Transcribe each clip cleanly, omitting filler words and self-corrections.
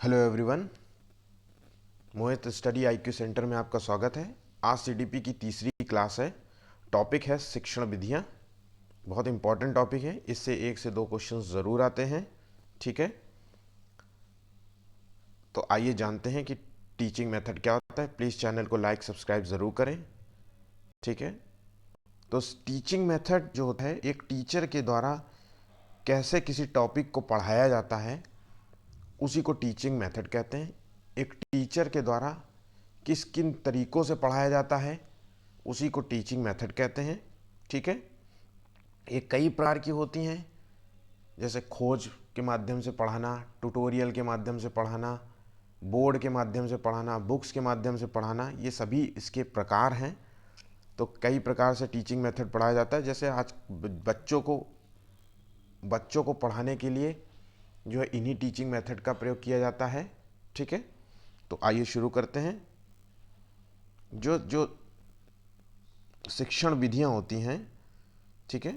Hello everyone. Mohit study IQ centre में आपका स्वागत है। आज सीडीपी की तीसरी क्लास है। टॉपिक है शिक्षण विधियाँ। बहुत इंपॉर्टेंट टॉपिक है, इससे एक से दो क्वेश्चन ज़रूर आते हैं। ठीक है, तो आइए जानते हैं कि टीचिंग मेथड क्या होता है। प्लीज़ चैनल को लाइक सब्सक्राइब ज़रूर करें। ठीक है, तो टीचिंग मेथड जो होता है, एक टीचर के द्वारा कैसे किसी टॉपिक को पढ़ाया जाता है, उसी को टीचिंग मेथड कहते हैं। एक टीचर के द्वारा किस किन तरीक़ों से पढ़ाया जाता है, उसी को टीचिंग मेथड कहते हैं। ठीक है, ये कई प्रकार की होती हैं, जैसे खोज के माध्यम से पढ़ाना, ट्यूटोरियल के माध्यम से पढ़ाना, बोर्ड के माध्यम से पढ़ाना, बुक्स के माध्यम से पढ़ाना, ये सभी इसके प्रकार हैं। तो कई प्रकार से टीचिंग मेथड पढ़ाया जाता है। जैसे आज बच्चों को पढ़ाने के लिए जो है इन्हीं टीचिंग मेथड का प्रयोग किया जाता है। ठीक है, तो आइए शुरू करते हैं। जो जो शिक्षण विधियां होती हैं, ठीक है,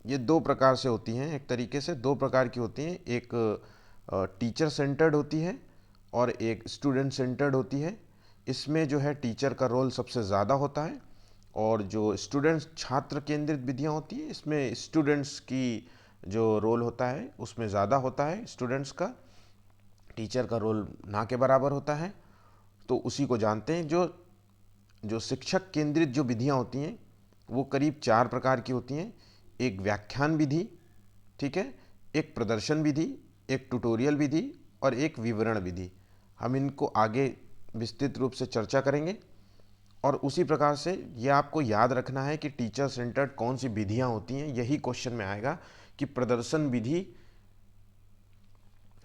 ये दो प्रकार से होती हैं। एक तरीके से दो प्रकार की होती हैं, एक टीचर सेंटर्ड होती है और एक स्टूडेंट सेंटर्ड होती है। इसमें जो है टीचर का रोल सबसे ज़्यादा होता है, और जो स्टूडेंट्स छात्र केंद्रित विधियां होती हैं, इसमें स्टूडेंट्स की जो रोल होता है उसमें ज़्यादा होता है स्टूडेंट्स का। टीचर का रोल ना के बराबर होता है। तो उसी को जानते हैं। जो जो शिक्षक केंद्रित जो विधियां होती हैं वो करीब चार प्रकार की होती हैं। एक व्याख्यान विधि, ठीक है, एक प्रदर्शन विधि, एक ट्यूटोरियल विधि और एक विवरण विधि। हम इनको आगे विस्तृत रूप से चर्चा करेंगे। और उसी प्रकार से ये आपको याद रखना है कि टीचर सेंटर्ड कौन सी विधियां होती हैं। यही क्वेश्चन में आएगा कि प्रदर्शन विधि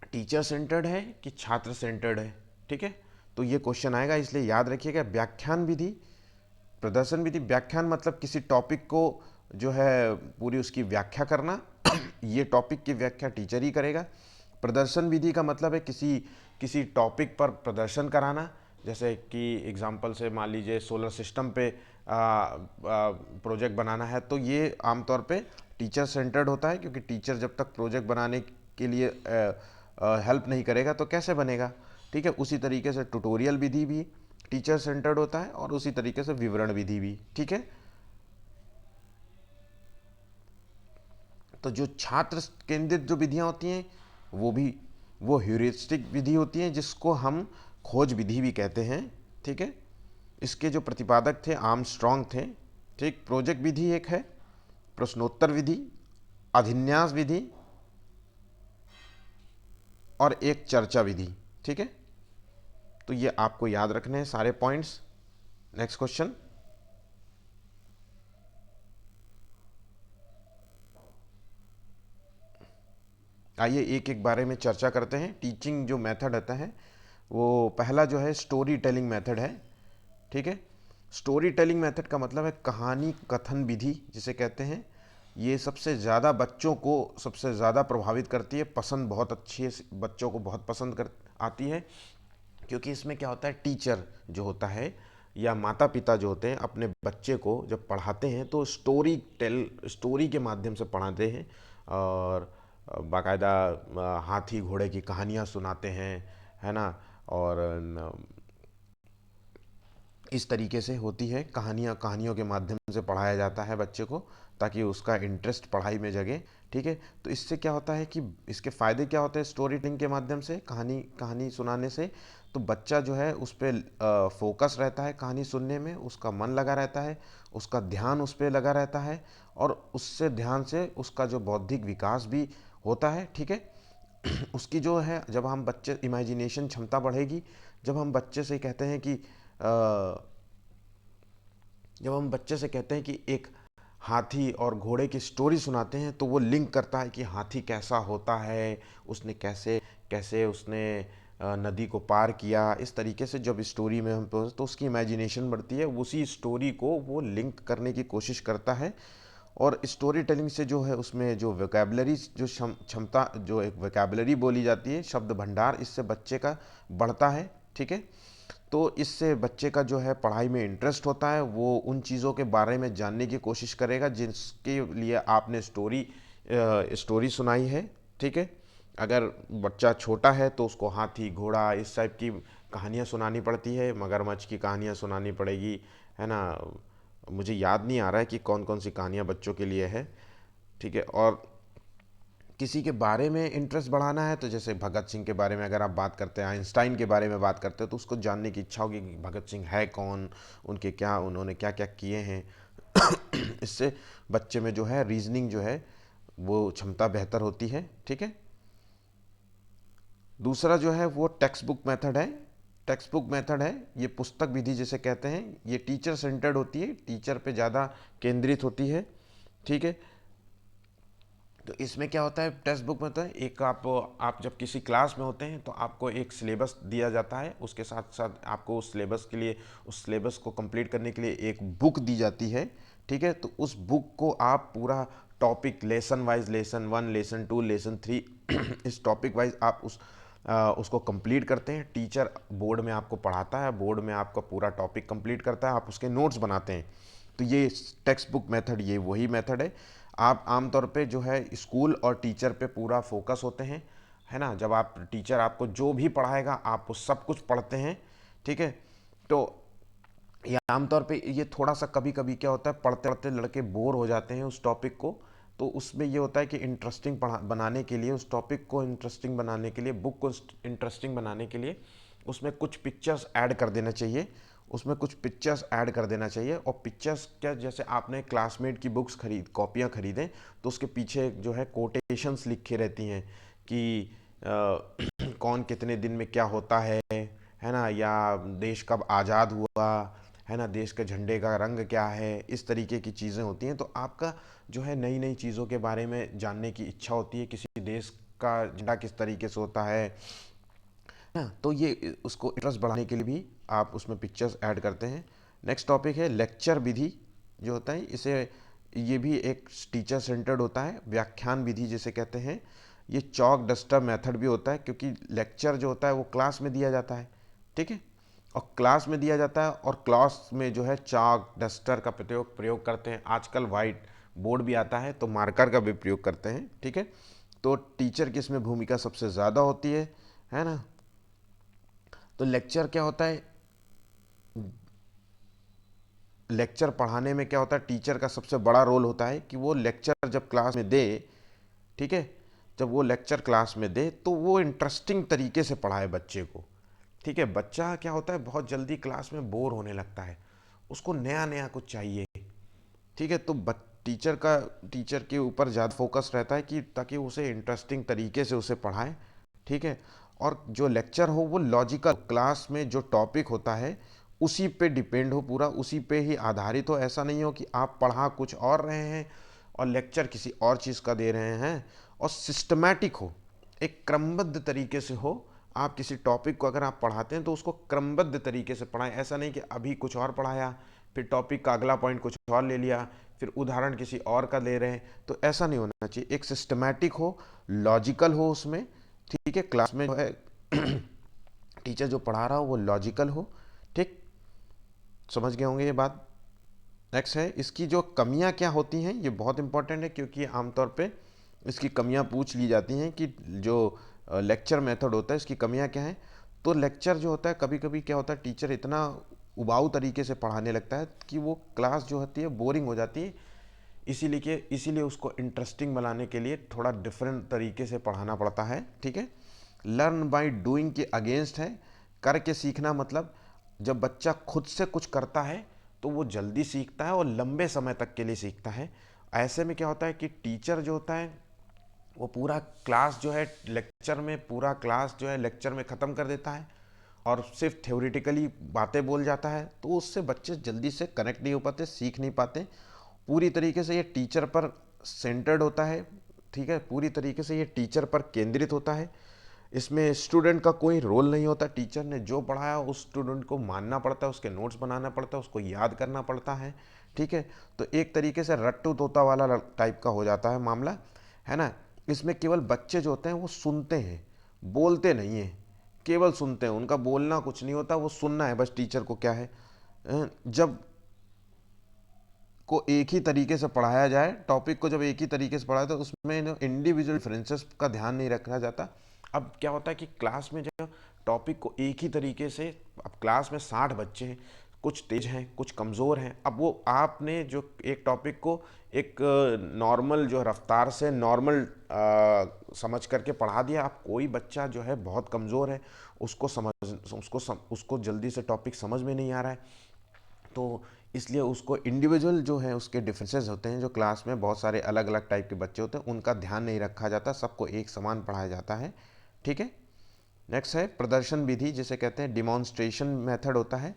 टीचर सेंटर्ड है कि छात्र सेंटर्ड है। ठीक है, तो ये क्वेश्चन आएगा, इसलिए याद रखिएगा। व्याख्यान विधि, प्रदर्शन विधि, व्याख्यान मतलब किसी टॉपिक को जो है पूरी उसकी व्याख्या करना ये टॉपिक की व्याख्या टीचर ही करेगा। प्रदर्शन विधि का मतलब है किसी किसी टॉपिक पर प्रदर्शन कराना। जैसे कि एग्जांपल से मान लीजिए सोलर सिस्टम पे प्रोजेक्ट बनाना है, तो ये आमतौर पे टीचर सेंटर्ड होता है, क्योंकि टीचर जब तक प्रोजेक्ट बनाने के लिए हेल्प नहीं करेगा तो कैसे बनेगा। ठीक है, उसी तरीके से ट्यूटोरियल विधि भी टीचर सेंटर्ड होता है, और उसी तरीके से विवरण विधि भी। ठीक है, तो जो छात्र केंद्रित जो विधियां होती हैं वो ह्यूरिस्टिक विधि होती हैं, जिसको हम खोज विधि भी कहते हैं। ठीक है, इसके जो प्रतिपादक थे आर्मस्ट्रॉन्ग थे। ठीक, प्रोजेक्ट विधि एक है, प्रश्नोत्तर विधि, अभिन्यास विधि और एक चर्चा विधि। ठीक है, तो ये आपको याद रखने हैं सारे पॉइंट्स। Next question. आइए एक एक बारे में चर्चा करते हैं। टीचिंग जो मेथड आता है वो पहला जो है स्टोरी टेलिंग मेथड है। ठीक है, स्टोरी टेलिंग मेथड का मतलब है कहानी कथन विधि जिसे कहते हैं। ये सबसे ज़्यादा बच्चों को सबसे ज़्यादा प्रभावित करती है, पसंद बहुत अच्छी है, बच्चों को बहुत पसंद कर आती है। क्योंकि इसमें क्या होता है, टीचर जो होता है या माता पिता जो होते हैं अपने बच्चे को जब पढ़ाते हैं तो स्टोरी के माध्यम से पढ़ाते हैं, और बाकायदा हाथी घोड़े की कहानियाँ सुनाते हैं, है ना। और इस तरीके से होती है कहानियों के माध्यम से पढ़ाया जाता है बच्चे को, ताकि उसका इंटरेस्ट पढ़ाई में जगे। ठीक है, तो इससे क्या होता है कि इसके फ़ायदे क्या होते हैं स्टोरी टेलिंग के माध्यम से, कहानी कहानी सुनाने से। तो बच्चा जो है उस पर फोकस रहता है, कहानी सुनने में उसका मन लगा रहता है, उसका ध्यान उस पर लगा रहता है, और उससे ध्यान से उसका जो बौद्धिक विकास भी होता है। ठीक है, उसकी जो है जब हम बच्चे इमेजिनेशन क्षमता बढ़ेगी। जब हम बच्चे से कहते हैं कि जब हम बच्चे से कहते हैं कि एक हाथी और घोड़े की स्टोरी सुनाते हैं, तो वो लिंक करता है कि हाथी कैसा होता है, उसने कैसे कैसे उसने नदी को पार किया। इस तरीके से जब स्टोरी में हम तो उसकी इमेजिनेशन बढ़ती है, उसी स्टोरी को वो लिंक करने की कोशिश करता है। और स्टोरी टेलिंग से जो है उसमें जो वोकैबलरी जो क्षमता जो एक वोकैबलरी बोली जाती है, शब्द भंडार, इससे बच्चे का बढ़ता है। ठीक है, तो इससे बच्चे का जो है पढ़ाई में इंटरेस्ट होता है, वो उन चीज़ों के बारे में जानने की कोशिश करेगा जिसके लिए आपने स्टोरी सुनाई है। ठीक है, अगर बच्चा छोटा है तो उसको हाथी घोड़ा इस टाइप की कहानियाँ सुनानी पड़ती है, मगरमच्छ की कहानियाँ सुनानी पड़ेगी, है ना। मुझे याद नहीं आ रहा है कि कौन कौन सी कहानियाँ बच्चों के लिए है, ठीक है। और किसी के बारे में इंटरेस्ट बढ़ाना है तो जैसे भगत सिंह के बारे में अगर आप बात करते हैं, आइंस्टाइन के बारे में बात करते हैं, तो उसको जानने की इच्छा होगी कि भगत सिंह है कौन, उनके क्या, उन्होंने क्या क्या किए हैं। इससे बच्चे में जो है रीजनिंग जो है वो क्षमता बेहतर होती है, ठीक है। दूसरा जो है वो टेक्स्ट बुक मेथड है। टेक्स्ट बुक मेथड है, ये पुस्तक विधि जिसे कहते हैं, ये टीचर सेंटर्ड होती है, टीचर पे ज़्यादा केंद्रित होती है, ठीक है। तो इसमें क्या होता है, टेक्स्ट बुक में होता है एक, आप जब किसी क्लास में होते हैं तो आपको एक सिलेबस दिया जाता है, उसके साथ साथ आपको उस सिलेबस के लिए, उस सिलेबस को कंप्लीट करने के लिए एक बुक दी जाती है, ठीक है। तो उस बुक को आप पूरा topic lesson wise, lesson one, lesson two, lesson three इस टॉपिक वाइज आप उसको कंप्लीट करते हैं। टीचर बोर्ड में आपको पढ़ाता है, बोर्ड में आपका पूरा टॉपिक कंप्लीट करता है, आप उसके नोट्स बनाते हैं। तो ये टेक्स्ट बुक मेथड, ये वही मेथड है। आप आमतौर पे जो है स्कूल और टीचर पे पूरा फोकस होते हैं, है ना। जब आप टीचर आपको जो भी पढ़ाएगा आप वो सब कुछ पढ़ते हैं, ठीक है। तो ये आमतौर पे ये थोड़ा सा कभी कभी क्या होता है, पढ़ते पढ़ते लड़के बोर हो जाते हैं उस टॉपिक को। तो उसमें ये होता है कि इंटरेस्टिंग बनाने के लिए, उस टॉपिक को इंटरेस्टिंग बनाने के लिए, बुक को इंटरेस्टिंग बनाने के लिए उसमें कुछ पिक्चर्स ऐड कर देना चाहिए, उसमें कुछ पिक्चर्स ऐड कर देना चाहिए। और पिक्चर्स क्या, जैसे आपने क्लासमेट की बुक्स कॉपियाँ खरीदें तो उसके पीछे जो है कोटेशंस लिखी रहती हैं कि कौन कितने दिन में क्या होता है ना, या देश कब आज़ाद हुआ, है ना, देश के झंडे का रंग क्या है, इस तरीके की चीज़ें होती हैं। तो आपका जो है नई नई चीज़ों के बारे में जानने की इच्छा होती है, किसी देश का झंडा किस तरीके से होता है ना। तो ये उसको इंटरेस्ट बढ़ाने के लिए भी आप उसमें पिक्चर्स ऐड करते हैं। नेक्स्ट टॉपिक है लेक्चर विधि जो होता है, इसे, ये भी एक टीचर सेंटर्ड होता है, व्याख्यान विधि जिसे कहते हैं। ये चॉक डस्टर मेथड भी होता है, क्योंकि लेक्चर जो होता है वो क्लास में दिया जाता है, ठीक है। और क्लास में दिया जाता है और क्लास में जो है चाक डस्टर का प्रयोग करते हैं। आजकल वाइट बोर्ड भी आता है तो मार्कर का भी प्रयोग करते हैं, ठीक है। तो टीचर की इसमें भूमिका सबसे ज़्यादा होती है ना। तो लेक्चर क्या होता है, लेक्चर पढ़ाने में क्या होता है, टीचर का सबसे बड़ा रोल होता है कि वो लेक्चर जब क्लास में दे, ठीक है, जब वो लेक्चर क्लास में दे तो वो इंटरेस्टिंग तरीके से पढ़ाए बच्चे को, ठीक है। बच्चा क्या होता है, बहुत जल्दी क्लास में बोर होने लगता है, उसको नया नया कुछ चाहिए, ठीक है। तो टीचर के ऊपर ज़्यादा फोकस रहता है कि ताकि उसे इंटरेस्टिंग तरीके से उसे पढ़ाए, ठीक है। और जो लेक्चर हो वो लॉजिकल, क्लास में जो टॉपिक होता है उसी पे डिपेंड हो, पूरा उसी पे ही आधारित हो। ऐसा नहीं हो कि आप पढ़ा कुछ और रहे हैं और लेक्चर किसी और चीज़ का दे रहे हैं। और सिस्टमैटिक हो, एक क्रमबद्ध तरीके से हो। आप किसी टॉपिक को अगर आप पढ़ाते हैं तो उसको क्रमबद्ध तरीके से पढ़ाएं। ऐसा नहीं कि अभी कुछ और पढ़ाया, फिर टॉपिक का अगला पॉइंट कुछ और ले लिया, फिर उदाहरण किसी और का ले रहे हैं। तो ऐसा नहीं होना चाहिए, एक सिस्टमैटिक हो, लॉजिकल हो उसमें, ठीक है। क्लास में जो है टीचर जो पढ़ा रहा हो वो लॉजिकल हो, ठीक। समझ गए होंगे ये बात। नेक्स्ट है, इसकी जो कमियां क्या होती हैं, ये बहुत इंपॉर्टेंट है क्योंकि आमतौर पे इसकी कमियां पूछ ली जाती हैं कि जो लेक्चर मेथड होता है इसकी कमियां क्या हैं। तो लेक्चर जो होता है, कभी कभी क्या होता है, टीचर इतना उबाऊ तरीके से पढ़ाने लगता है कि वो क्लास जो होती है बोरिंग हो जाती है। इसीलिए उसको इंटरेस्टिंग बनाने के लिए थोड़ा डिफरेंट तरीके से पढ़ाना पड़ता है, ठीक है। लर्न बाय डूइंग के अगेंस्ट है, करके सीखना, मतलब जब बच्चा खुद से कुछ करता है तो वो जल्दी सीखता है और लंबे समय तक के लिए सीखता है। ऐसे में क्या होता है कि टीचर जो होता है वो पूरा क्लास जो है लेक्चर में, पूरा क्लास जो है लेक्चर में ख़त्म कर देता है और सिर्फ थ्योरेटिकली बातें बोल जाता है, तो उससे बच्चे जल्दी से कनेक्ट नहीं हो पाते, सीख नहीं पाते। पूरी तरीके से ये टीचर पर सेंटर्ड होता है, ठीक है, पूरी तरीके से ये टीचर पर केंद्रित होता है। इसमें स्टूडेंट का कोई रोल नहीं होता, टीचर ने जो पढ़ाया उस स्टूडेंट को मानना पड़ता है, उसके नोट्स बनाना पड़ता है, उसको याद करना पड़ता है, ठीक है। तो एक तरीके से रट्टू तोता वाला टाइप का हो जाता है मामला, है ना। इसमें केवल बच्चे जो होते हैं वो सुनते हैं, बोलते नहीं हैं, केवल सुनते हैं, उनका बोलना कुछ नहीं होता, वो सुनना है बस टीचर को क्या है। जब को एक ही तरीके से पढ़ाया जाए, टॉपिक को जब एक ही तरीके से पढ़ाया तो उसमें इंडिविजुअल डिफरेंसेस का ध्यान नहीं रखा जाता। अब क्या होता है कि क्लास में जब टॉपिक को एक ही तरीके से, अब क्लास में 60 बच्चे हैं, कुछ तेज हैं कुछ कमज़ोर हैं, अब वो आपने जो एक टॉपिक को एक नॉर्मल जो रफ्तार से नॉर्मल समझ करके पढ़ा दिया, अब कोई बच्चा जो है बहुत कमज़ोर है, उसको जल्दी से टॉपिक समझ में नहीं आ रहा है, तो इसलिए उसको इंडिविजुअल जो है उसके डिफरेंसेस होते हैं, जो क्लास में बहुत सारे अलग अलग टाइप के बच्चे होते हैं उनका ध्यान नहीं रखा जाता, सबको एक समान पढ़ाया जाता है। ठीक है। नेक्स्ट है प्रदर्शन विधि, जिसे कहते हैं डिमॉन्स्ट्रेशन मेथड होता है।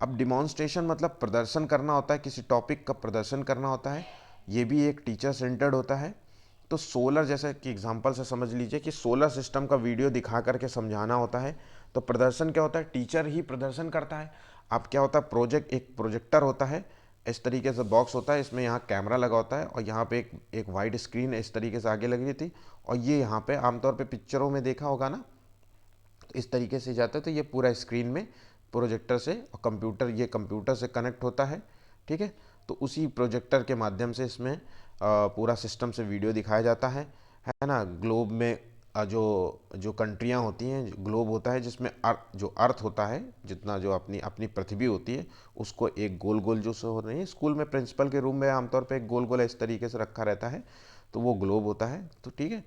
अब डिमॉन्स्ट्रेशन मतलब प्रदर्शन करना होता है, किसी टॉपिक का प्रदर्शन करना होता है, ये भी एक टीचर सेंटर्ड होता है। तो सोलर, जैसे कि एग्जांपल से समझ लीजिए कि सोलर सिस्टम का वीडियो दिखा करके समझाना होता है, तो प्रदर्शन क्या होता है, टीचर ही प्रदर्शन करता है। अब क्या होता है, एक प्रोजेक्टर होता है, इस तरीके से बॉक्स होता है, इसमें यहाँ कैमरा लगा होता है और यहाँ पे एक वाइड स्क्रीन इस तरीके से आगे लगी थी, और ये यहाँ पे आमतौर पे पिक्चरों में देखा होगा ना, तो इस तरीके से जाता है, तो ये पूरा स्क्रीन में प्रोजेक्टर से, और ये कंप्यूटर से कनेक्ट होता है। ठीक है। तो उसी प्रोजेक्टर के माध्यम से इसमें पूरा सिस्टम से वीडियो दिखाया जाता है ना। ग्लोब में जो जो कंट्रियां होती हैं, ग्लोब होता है जिसमें जो अर्थ होता है, जितना जो अपनी अपनी पृथ्वी होती है, उसको एक गोल गोल जो सो हो रही है, स्कूल में प्रिंसिपल के रूम में आमतौर पे एक गोल गोल इस तरीके से रखा रहता है, तो वो ग्लोब होता है। तो ठीक है,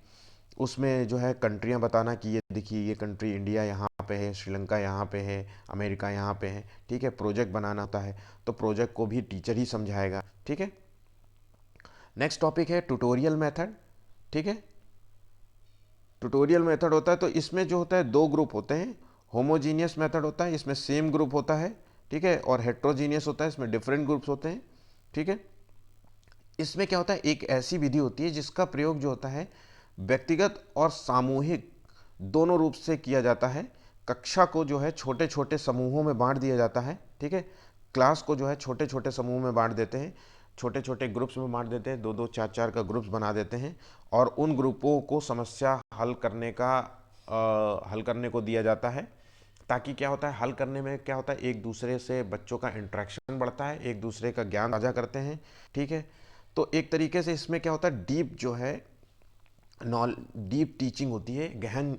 उसमें जो है कंट्रियां बताना कि ये देखिए ये कंट्री इंडिया यहाँ पे है, श्रीलंका यहाँ पे है, अमेरिका यहाँ पे है। ठीक है। प्रोजेक्ट बनाना होता है, तो प्रोजेक्ट को भी टीचर ही समझाएगा। ठीक है। नेक्स्ट टॉपिक है ट्यूटोरियल मेथड। ठीक है। ट्यूटोरियल मेथड होता है, तो इसमें जो होता है दो ग्रुप होते हैं। होमोजीनियस मेथड होता है, इसमें सेम ग्रुप होता है। ठीक है। और हेट्रोजीनियस होता है, इसमें डिफरेंट ग्रुप्स होते हैं। ठीक है। इसमें क्या होता है, एक ऐसी विधि होती है जिसका प्रयोग जो होता है व्यक्तिगत और सामूहिक दोनों रूप से किया जाता है। कक्षा को जो है छोटे छोटे समूहों में बांट दिया जाता है। ठीक है। क्लास को जो है छोटे छोटे समूह में बांट देते हैं, छोटे छोटे ग्रुप्स में बांट देते हैं, दो दो चार चार का ग्रुप्स बना देते हैं, और उन ग्रुपों को समस्या हल करने को दिया जाता है। ताकि क्या होता है, हल करने में क्या होता है, एक दूसरे से बच्चों का इंटरेक्शन बढ़ता है, एक दूसरे का ज्ञान साझा करते हैं। ठीक है। तो एक तरीके से इसमें क्या होता है, डीप टीचिंग होती है, गहन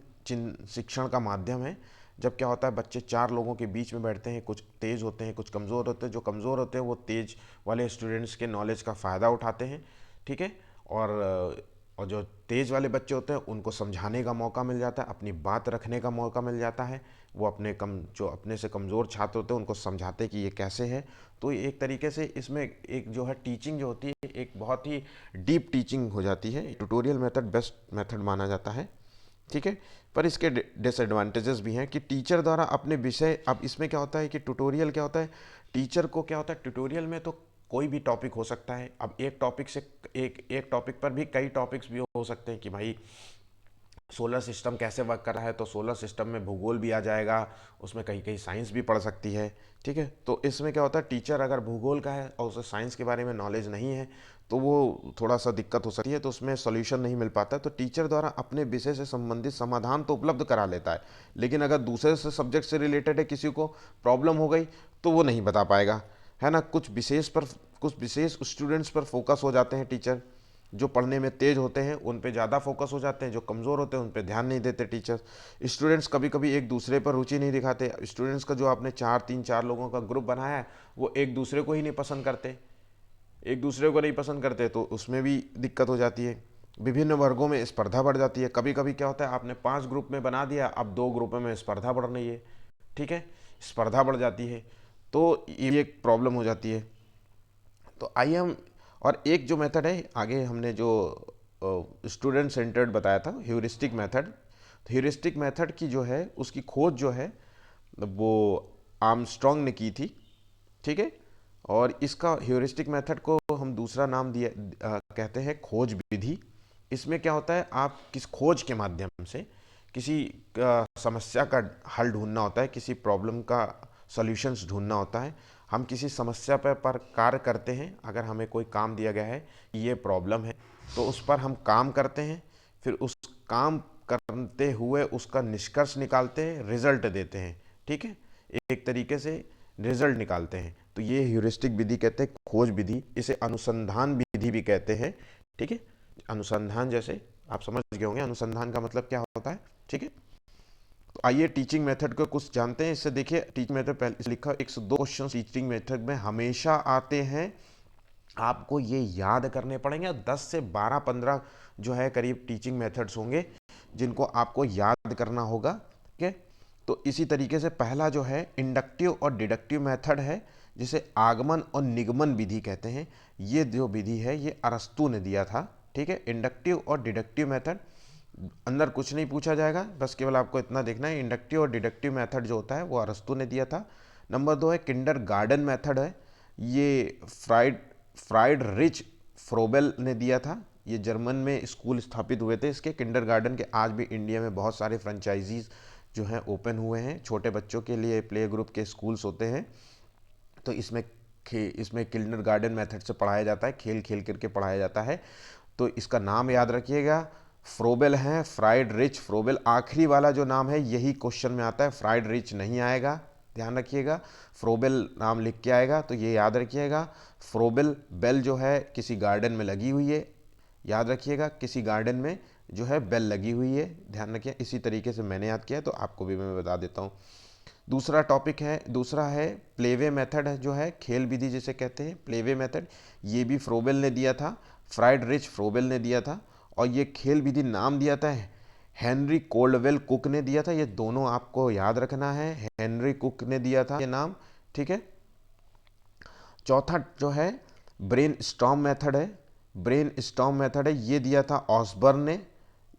शिक्षण का माध्यम है। जब क्या होता है, बच्चे चार लोगों के बीच में बैठते हैं, कुछ तेज होते हैं कुछ कमज़ोर होते हैं, जो कमज़ोर होते हैं वो तेज वाले स्टूडेंट्स के नॉलेज का फ़ायदा उठाते हैं। ठीक है। और जो तेज वाले बच्चे होते हैं उनको समझाने का मौका मिल जाता है, अपनी बात रखने का मौका मिल जाता है, वो जो अपने से कमज़ोर छात्र होते हैं उनको समझाते हैं कि ये कैसे है। तो एक तरीके से इसमें एक जो है टीचिंग जो होती है एक बहुत ही डीप टीचिंग हो जाती है। ट्यूटोरियल मेथड बेस्ट मेथड माना जाता है। ठीक है। पर इसके डिसएडवांटेजेस भी हैं कि टीचर द्वारा अपने विषय, अब इसमें क्या होता है कि ट्यूटोरियल क्या होता है, टीचर को क्या होता है, ट्यूटोरियल में तो कोई भी टॉपिक हो सकता है। अब एक टॉपिक पर भी कई टॉपिक्स भी हो सकते हैं कि भाई सोलर सिस्टम कैसे वर्क कर रहा है, तो सोलर सिस्टम में भूगोल भी आ जाएगा, उसमें कहीं कहीं साइंस भी पढ़ सकती है। ठीक है। तो इसमें क्या होता है, टीचर अगर भूगोल का है और उसे साइंस के बारे में नॉलेज नहीं है, तो वो थोड़ा सा दिक्कत हो सकती है, तो उसमें सॉल्यूशन नहीं मिल पाता। तो टीचर द्वारा अपने विषय से संबंधित समाधान तो उपलब्ध करा लेता है, लेकिन अगर दूसरे से सब्जेक्ट से रिलेटेड है, किसी को प्रॉब्लम हो गई, तो वो नहीं बता पाएगा, है ना। कुछ विशेष स्टूडेंट्स पर फोकस हो जाते हैं टीचर, जो पढ़ने में तेज होते हैं उन पे ज़्यादा फोकस हो जाते हैं, जो कमज़ोर होते हैं उन पे ध्यान नहीं देते टीचर्स। स्टूडेंट्स कभी कभी एक दूसरे पर रुचि नहीं दिखाते, स्टूडेंट्स का जो आपने चार लोगों का ग्रुप बनाया है वो एक दूसरे को ही नहीं पसंद करते, तो उसमें भी दिक्कत हो जाती है। विभिन्न वर्गों में स्पर्धा बढ़ जाती है, कभी कभी क्या होता है, आपने 5 ग्रुप में बना दिया, अब 2 ग्रुपों में स्पर्धा बढ़ रही है। ठीक है। स्पर्धा बढ़ जाती है, तो ये एक प्रॉब्लम हो जाती है। तो आइए हम, और एक जो मेथड है आगे हमने जो स्टूडेंट सेंटर्ड बताया था, ह्यूरिस्टिक मेथड, तो ह्यूरिस्टिक मेथड की जो है उसकी खोज जो है वो आर्मस्ट्रॉन्ग ने की थी। ठीक है। और इसका ह्यूरिस्टिक मेथड को हम दूसरा नाम कहते हैं खोज विधि। इसमें क्या होता है, आप किस खोज के माध्यम से किसी समस्या का हल ढूंढना होता है, किसी प्रॉब्लम का सॉल्यूशंस ढूंढना होता है। हम किसी समस्या पर कार्य करते हैं, अगर हमें कोई काम दिया गया है कि ये प्रॉब्लम है, तो उस पर हम काम करते हैं, फिर उस काम करते हुए उसका निष्कर्ष निकालते हैं, रिजल्ट देते हैं। ठीक है। एक तरीके से रिजल्ट निकालते हैं। तो ये ह्यूरिस्टिक विधि कहते हैं, खोज विधि, इसे अनुसंधान विधि भी कहते हैं। ठीक है, अनुसंधान जैसे आप समझ गए होंगे अनुसंधान का मतलब क्या होता है। ठीक है, तो आइए टीचिंग मेथड को कुछ जानते हैं। इससे देखिए टीचिंग मेथड पहले लिखा 102 क्वेश्चन टीचिंग मेथड में हमेशा आते हैं, आपको ये याद करने पड़ेंगे। 10 से 12 15 जो है करीब टीचिंग मेथड्स होंगे जिनको आपको याद करना होगा। ठीक है, तो इसी तरीके से पहला जो है इंडक्टिव और डिडक्टिव मेथड है, जिसे आगमन और निगमन विधि कहते हैं। ये जो विधि है ये अरस्तु ने दिया था। ठीक है, इंडक्टिव और डिडक्टिव मेथड, अंदर कुछ नहीं पूछा जाएगा, बस केवल आपको इतना देखना है इंडक्टिव और डिडक्टिव मेथड जो होता है वो अरस्तु ने दिया था। नंबर 2 है किंडर गार्डन मेथड है, ये फ्राइड रिच फ्रोबेल ने दिया था। ये जर्मन में स्कूल स्थापित हुए थे इसके किंडर गार्डन के। आज भी इंडिया में बहुत सारे फ्रेंचाइजीज जो हैं ओपन हुए हैं, छोटे बच्चों के लिए प्ले ग्रुप के स्कूल्स होते हैं। तो इसमें किंडर गार्डन मेथड से पढ़ाया जाता है, खेल खेल करके पढ़ाया जाता है। तो इसका नाम याद रखिएगा, फ्रोबेल है, फ्राइड रिच फ्रोबेल। आखिरी वाला जो नाम है यही क्वेश्चन में आता है, फ्राइड रिच नहीं आएगा, ध्यान रखिएगा। फ्रोबेल नाम लिख के आएगा, तो ये याद रखिएगा। फ्रोबेल बेल जो है किसी गार्डन में लगी हुई है, याद रखिएगा, किसी गार्डन में जो है बेल लगी हुई है, ध्यान रखिए। इसी तरीके से मैंने याद किया तो आपको भी मैं बता देता हूँ। दूसरा है प्लेवे मेथड है, जो है खेल विधि जिसे कहते हैं प्लेवे मेथड। ये भी फ्रोबेल ने दिया था, फ्राइड रिच फ्रोबेल ने दिया था। और ये खेल विधि नाम दिया था हेनरी कोल्डवेल कुक ने दिया था। ये दोनों आपको याद रखना है, हेनरी कुक ने दिया था ये नाम। ठीक है, चौथा जो है ब्रेन स्टॉर्म मेथड है, ब्रेन स्टॉर्म मेथड है, ये दिया था ऑसबर्न ने।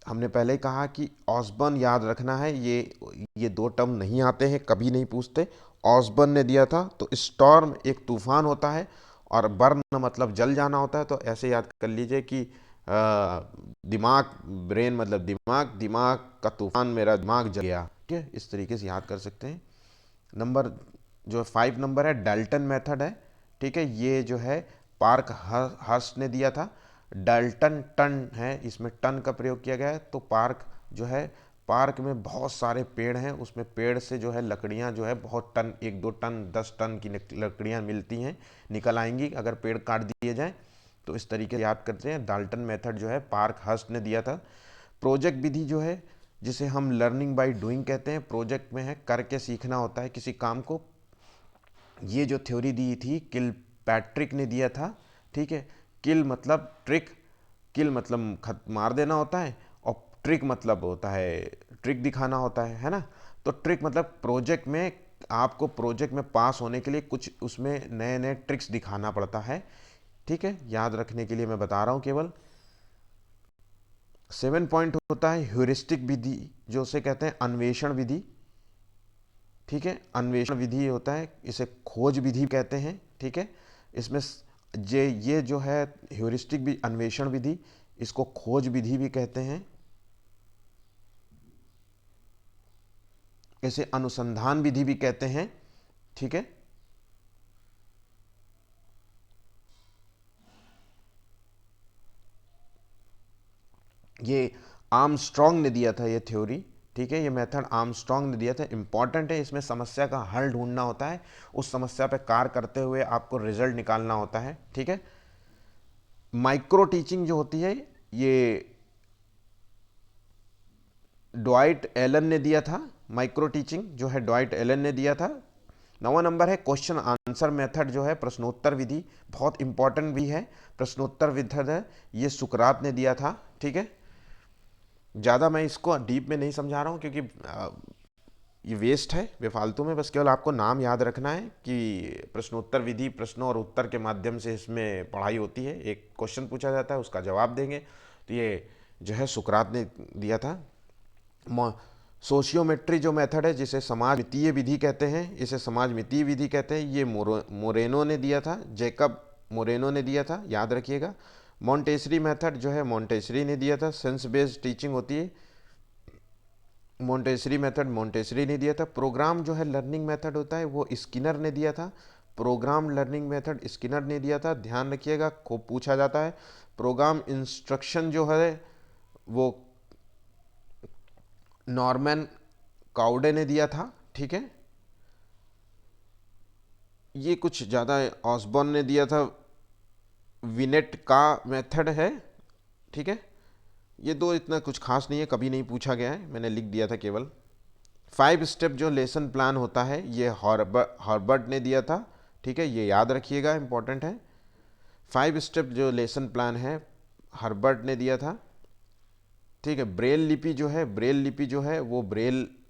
हमने पहले ही कहा कि ऑसबर्न याद रखना है, ये दो टर्म नहीं आते हैं, कभी नहीं पूछते। ऑसबर्न ने दिया था। तो स्टॉर्म एक तूफान होता है और बर्न मतलब जल जाना होता है, तो ऐसे याद कर लीजिए कि दिमाग, ब्रेन मतलब दिमाग, दिमाग का तूफान, मेरा दिमाग जल गया। ठीक है, इस तरीके से याद कर सकते हैं। नंबर जो 5 नंबर है डाल्टन मेथड है। ठीक है, ये जो है पार्क हर्स्ट ने दिया था। डाल्टन टन है, इसमें टन का प्रयोग किया गया है। तो पार्क जो है, पार्क में बहुत सारे पेड़ हैं, उसमें पेड़ से जो है लकड़ियां जो है बहुत टन, 1 2 टन 10 टन की लकड़ियां मिलती हैं, निकल आएंगी अगर पेड़ काट दिए जाएं। तो इस तरीके से याद करते हैं। डाल्टन मेथड जो है पार्क हर्स्ट ने दिया था। प्रोजेक्ट विधि जो है, जिसे हम लर्निंग बाय डूइंग कहते हैं, प्रोजेक्ट में है करके सीखना होता है किसी काम को। ये जो थ्योरी दी थी किल पैट्रिक ने दिया था। ठीक है, किल मतलब ट्रिक, किल मतलब मार देना होता है, और ट्रिक मतलब होता है ट्रिक दिखाना होता है ना। तो ट्रिक मतलब प्रोजेक्ट में, आपको प्रोजेक्ट में पास होने के लिए कुछ उसमें नए नए ट्रिक्स दिखाना पड़ता है। ठीक है, याद रखने के लिए मैं बता रहा हूँ केवल। 7 पॉइंट होता है ह्यूरिस्टिक विधि, जो उसे कहते हैं अन्वेषण विधि। ठीक है, अन्वेषण विधि होता है, इसे खोज विधि कहते हैं। ठीक है, इसमें ये जो है ह्यूरिस्टिक भी अन्वेषण विधि, इसको खोज विधि भी कहते हैं, इसे अनुसंधान विधि भी कहते हैं। ठीक है, ये आर्मस्ट्रॉन्ग ने दिया था ये थ्योरी। ठीक है, ये मेथड आर्मस्ट्रॉन्ग ने दिया था, इंपॉर्टेंट है। इसमें समस्या का हल ढूंढना होता है, उस समस्या पे कार्य करते हुए आपको रिजल्ट निकालना होता है। ठीक है, माइक्रो टीचिंग जो होती है, ये ड्वाइट एलन ने दिया था। माइक्रो टीचिंग जो है ड्वाइट एलन ने दिया था। 9वां नंबर है क्वेश्चन आंसर मेथड, जो है प्रश्नोत्तर विधि, बहुत इंपॉर्टेंट भी है। प्रश्नोत्तर विधि है, ये सुकरात ने दिया था। ठीक है, ज़्यादा मैं इसको डीप में नहीं समझा रहा हूँ, क्योंकि ये वेस्ट है बेफालतू में। बस केवल आपको नाम याद रखना है कि प्रश्नोत्तर विधि, प्रश्नों और उत्तर के माध्यम से इसमें पढ़ाई होती है। एक क्वेश्चन पूछा जाता है, उसका जवाब देंगे। तो ये जो है सुकरात ने दिया था। सोशियोमेट्री जो मेथड है, जिसे समाज मितीय विधि कहते हैं, इसे समाज मितीय विधि कहते हैं, ये मोरेनो ने दिया था, जेकब मोरेनो ने दिया था, याद रखिएगा। मॉन्टेसरी मेथड जो है मॉन्टेसरी ने दिया था, सेंस बेस्ड टीचिंग होती है, मॉन्टेसरी मेथड मॉन्टेसरी ने दिया था। प्रोग्राम जो है लर्निंग मेथड होता है, वो स्किनर ने दिया था। प्रोग्राम लर्निंग मेथड स्किनर ने दिया था, ध्यान रखिएगा, खूब पूछा जाता है। प्रोग्राम इंस्ट्रक्शन जो है वो नॉर्मन काउडे ने दिया था। ठीक है, ये कुछ ज़्यादा ऑसबॉर्न ने दिया था, विनेट का मेथड है, ठीक है। ये दो इतना कुछ खास नहीं है, कभी नहीं पूछा गया है, मैंने लिख दिया था केवल। 5 स्टेप जो लेसन प्लान होता है ये हॉर्बर्ट ने दिया था, ठीक है, ये याद रखिएगा, इंपॉर्टेंट है। 5 स्टेप जो लेसन प्लान है हर्बर्ट ने दिया था, ठीक है। ब्रेल लिपि जो है, ब्रेल लिपि जो है वो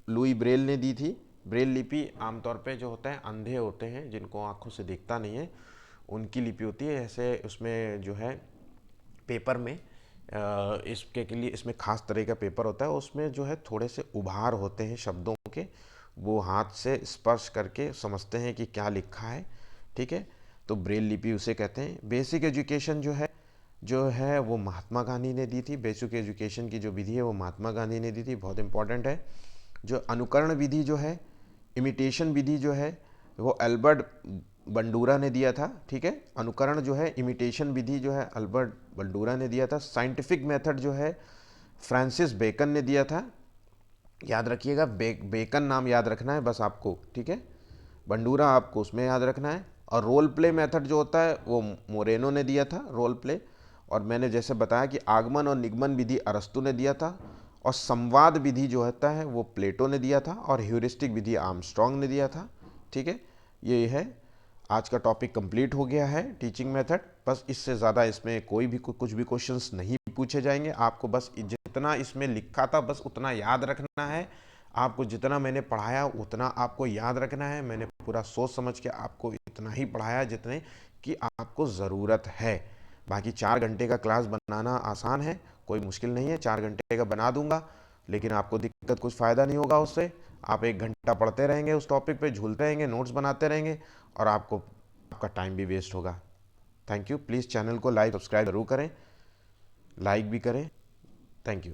लुई ब्रेल ने दी थी। ब्रेल लिपि आमतौर पे जो होता है अंधे होते हैं जिनको आंखों से दिखता नहीं है उनकी लिपि होती है। ऐसे उसमें जो है पेपर में इसके के लिए इसमें खास तरह का पेपर होता है, उसमें जो है थोड़े से उभार होते हैं शब्दों के, वो हाथ से स्पर्श करके समझते हैं कि क्या लिखा है, ठीक है। तो ब्रेल लिपि उसे कहते हैं। बेसिक एजुकेशन जो है वो महात्मा गांधी ने दी थी। बेसिक एजुकेशन की जो विधि है वो महात्मा गांधी ने दी थी, बहुत इंपॉर्टेंट है। जो अनुकरण विधि जो है, इमिटेशन विधि जो है, वो अल्बर्ट बंडूरा ने दिया था, ठीक है। अनुकरण जो है, इमिटेशन विधि जो है अल्बर्ट बंडूरा ने दिया था। साइंटिफिक मेथड जो है फ्रांसिस बेकन ने दिया था। याद रखिएगा, बेकन नाम याद रखना है बस आपको, ठीक है। बंडूरा आपको उसमें याद रखना है। और रोल प्ले मेथड जो होता है वो मोरेनो ने दिया था, रोल प्ले। और मैंने जैसे बताया कि आगमन और निगमन विधि अरस्तु ने दिया था। और संवाद विधि जो होता है वो प्लेटो ने दिया था। और ह्यूरिस्टिक विधि आर्मस्ट्रॉन्ग ने दिया था, ठीक है। ये है, आज का टॉपिक कंप्लीट हो गया है, टीचिंग मेथड। बस इससे ज़्यादा इसमें कोई भी कुछ भी क्वेश्चंस नहीं पूछे जाएंगे। आपको बस जितना इसमें लिखा था बस उतना याद रखना है। आपको जितना मैंने पढ़ाया उतना आपको याद रखना है। मैंने पूरा सोच समझ के आपको इतना ही पढ़ाया जितने की आपको ज़रूरत है। बाकी 4 घंटे का क्लास बनाना आसान है, कोई मुश्किल नहीं है, 4 घंटे का बना दूंगा। लेकिन आपको दिक्कत कुछ फ़ायदा नहीं होगा उससे। आप 1 घंटा पढ़ते रहेंगे, उस टॉपिक पे झूलते रहेंगे, नोट्स बनाते रहेंगे, और आपका टाइम भी वेस्ट होगा। Thank you. प्लीज़ चैनल को लाइक सब्सक्राइब जरूर करें, लाइक भी करें। Thank you.